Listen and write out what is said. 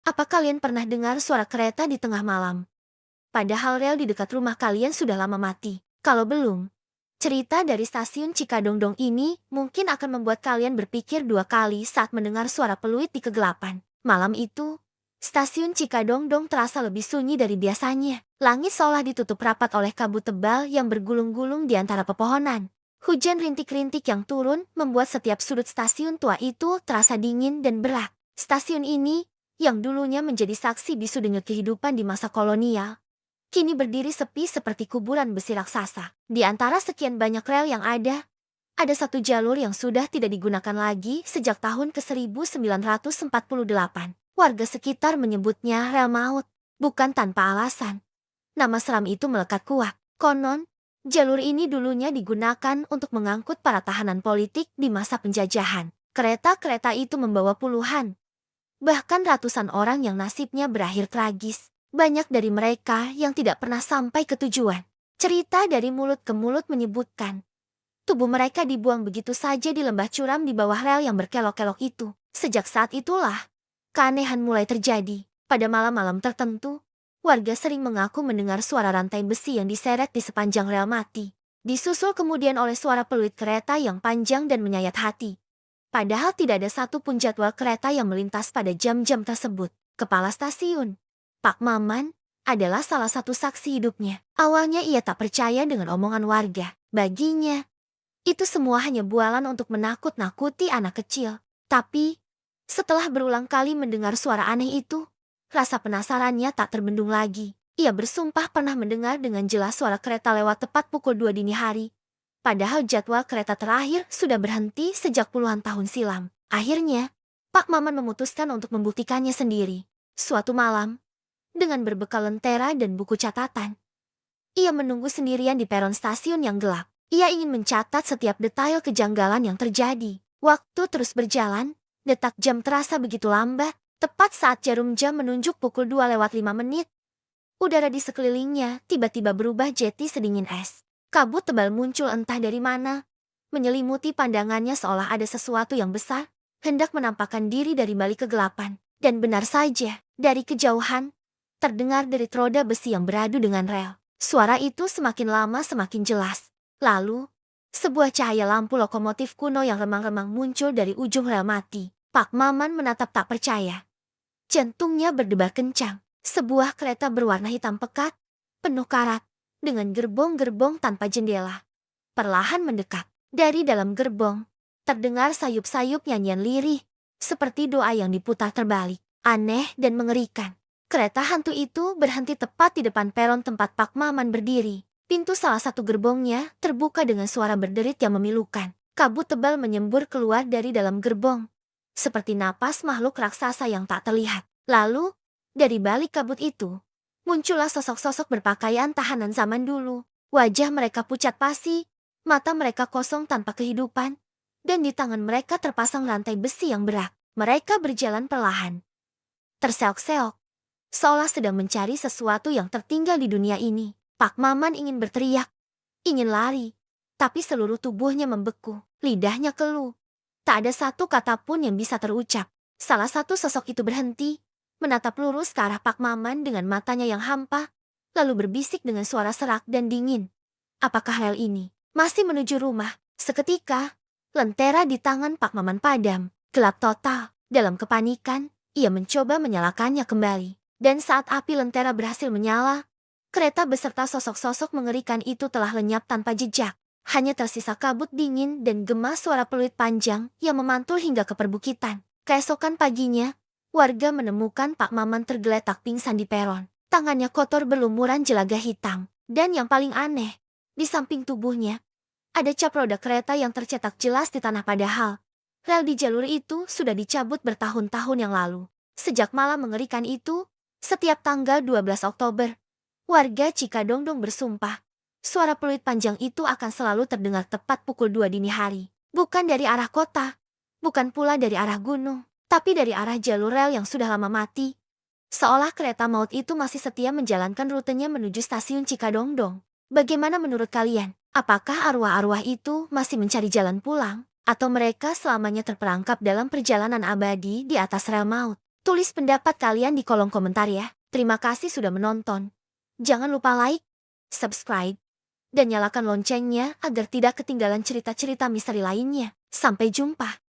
Apa kalian pernah dengar suara kereta di tengah malam? Padahal rel di dekat rumah kalian sudah lama mati. Kalau belum, cerita dari stasiun Cikadongdong ini mungkin akan membuat kalian berpikir dua kali saat mendengar suara peluit di kegelapan. Malam itu, stasiun Cikadongdong terasa lebih sunyi dari biasanya. Langit seolah ditutup rapat oleh kabut tebal yang bergulung-gulung di antara pepohonan. Hujan rintik-rintik yang turun membuat setiap sudut stasiun tua itu terasa dingin dan berat. Stasiun ini, yang dulunya menjadi saksi bisu denyut kehidupan di masa kolonial, kini berdiri sepi seperti kuburan besi raksasa. Di antara sekian banyak rel yang ada satu jalur yang sudah tidak digunakan lagi sejak tahun ke-1948. Warga sekitar menyebutnya rel maut, bukan tanpa alasan. Nama seram itu melekat kuat. Konon, jalur ini dulunya digunakan untuk mengangkut para tahanan politik di masa penjajahan. Kereta-kereta itu membawa puluhan, bahkan ratusan orang yang nasibnya berakhir tragis. Banyak dari mereka yang tidak pernah sampai ke tujuan. Cerita dari mulut ke mulut menyebutkan, tubuh mereka dibuang begitu saja di lembah curam di bawah rel yang berkelok-kelok itu. Sejak saat itulah, keanehan mulai terjadi. Pada malam-malam tertentu, warga sering mengaku mendengar suara rantai besi yang diseret di sepanjang rel mati. Disusul kemudian oleh suara peluit kereta yang panjang dan menyayat hati. Padahal tidak ada satupun jadwal kereta yang melintas pada jam-jam tersebut. Kepala stasiun, Pak Maman, adalah salah satu saksi hidupnya. Awalnya ia tak percaya dengan omongan warga. Baginya, itu semua hanya bualan untuk menakut-nakuti anak kecil. Tapi, setelah berulang kali mendengar suara aneh itu, rasa penasarannya tak terbendung lagi. Ia bersumpah pernah mendengar dengan jelas suara kereta lewat tepat pukul 2 dini hari. Padahal jadwal kereta terakhir sudah berhenti sejak puluhan tahun silam. Akhirnya, Pak Maman memutuskan untuk membuktikannya sendiri. Suatu malam, dengan berbekal lentera dan buku catatan, ia menunggu sendirian di peron stasiun yang gelap. Ia ingin mencatat setiap detail kejanggalan yang terjadi. Waktu terus berjalan, detak jam terasa begitu lambat. Tepat saat jarum jam menunjuk pukul 2:05, udara di sekelilingnya tiba-tiba berubah jadi sedingin es. Kabut tebal muncul entah dari mana, menyelimuti pandangannya seolah ada sesuatu yang besar, hendak menampakkan diri dari balik kegelapan. Dan benar saja, dari kejauhan, terdengar derit roda besi yang beradu dengan rel. Suara itu semakin lama semakin jelas. Lalu, sebuah cahaya lampu lokomotif kuno yang remang-remang muncul dari ujung rel mati. Pak Maman menatap tak percaya. Jantungnya berdebar kencang. Sebuah kereta berwarna hitam pekat, penuh karat, dengan gerbong-gerbong tanpa jendela, perlahan mendekat. Dari dalam gerbong, terdengar sayup-sayup nyanyian lirih, seperti doa yang diputar terbalik. Aneh dan mengerikan. Kereta hantu itu berhenti tepat di depan peron tempat Pak Maman berdiri. Pintu salah satu gerbongnya terbuka dengan suara berderit yang memilukan. Kabut tebal menyembur keluar dari dalam gerbong, seperti napas makhluk raksasa yang tak terlihat. Lalu, dari balik kabut itu, muncullah sosok-sosok berpakaian tahanan zaman dulu. Wajah mereka pucat pasi, mata mereka kosong tanpa kehidupan, dan di tangan mereka terpasang rantai besi yang berat. Mereka berjalan perlahan, terseok-seok, seolah sedang mencari sesuatu yang tertinggal di dunia ini. Pak Maman ingin berteriak, ingin lari, tapi seluruh tubuhnya membeku, lidahnya keluh. Tak ada satu kata pun yang bisa terucap. Salah satu sosok itu berhenti, menatap lurus ke arah Pak Maman dengan matanya yang hampa, lalu berbisik dengan suara serak dan dingin. Apakah rel ini masih menuju rumah? Seketika, lentera di tangan Pak Maman padam, gelap total. Dalam kepanikan, ia mencoba menyalakannya kembali. Dan saat api lentera berhasil menyala, kereta beserta sosok-sosok mengerikan itu telah lenyap tanpa jejak. Hanya tersisa kabut dingin dan gema suara peluit panjang yang memantul hingga ke perbukitan. Keesokan paginya, warga menemukan Pak Maman tergeletak pingsan di peron. Tangannya kotor berlumuran jelaga hitam. Dan yang paling aneh, di samping tubuhnya, ada cap roda kereta yang tercetak jelas di tanah padahal rel di jalur itu sudah dicabut bertahun-tahun yang lalu. Sejak malam mengerikan itu, setiap tanggal 12 Oktober, warga Cikadongdong bersumpah, suara peluit panjang itu akan selalu terdengar tepat pukul 2 dini hari. Bukan dari arah kota, bukan pula dari arah gunung, tapi dari arah jalur rel yang sudah lama mati. Seolah kereta maut itu masih setia menjalankan rutenya menuju stasiun Cikadongdong. Bagaimana menurut kalian? Apakah arwah-arwah itu masih mencari jalan pulang? Atau mereka selamanya terperangkap dalam perjalanan abadi di atas rel maut? Tulis pendapat kalian di kolom komentar ya. Terima kasih sudah menonton. Jangan lupa like, subscribe, dan nyalakan loncengnya agar tidak ketinggalan cerita-cerita misteri lainnya. Sampai jumpa.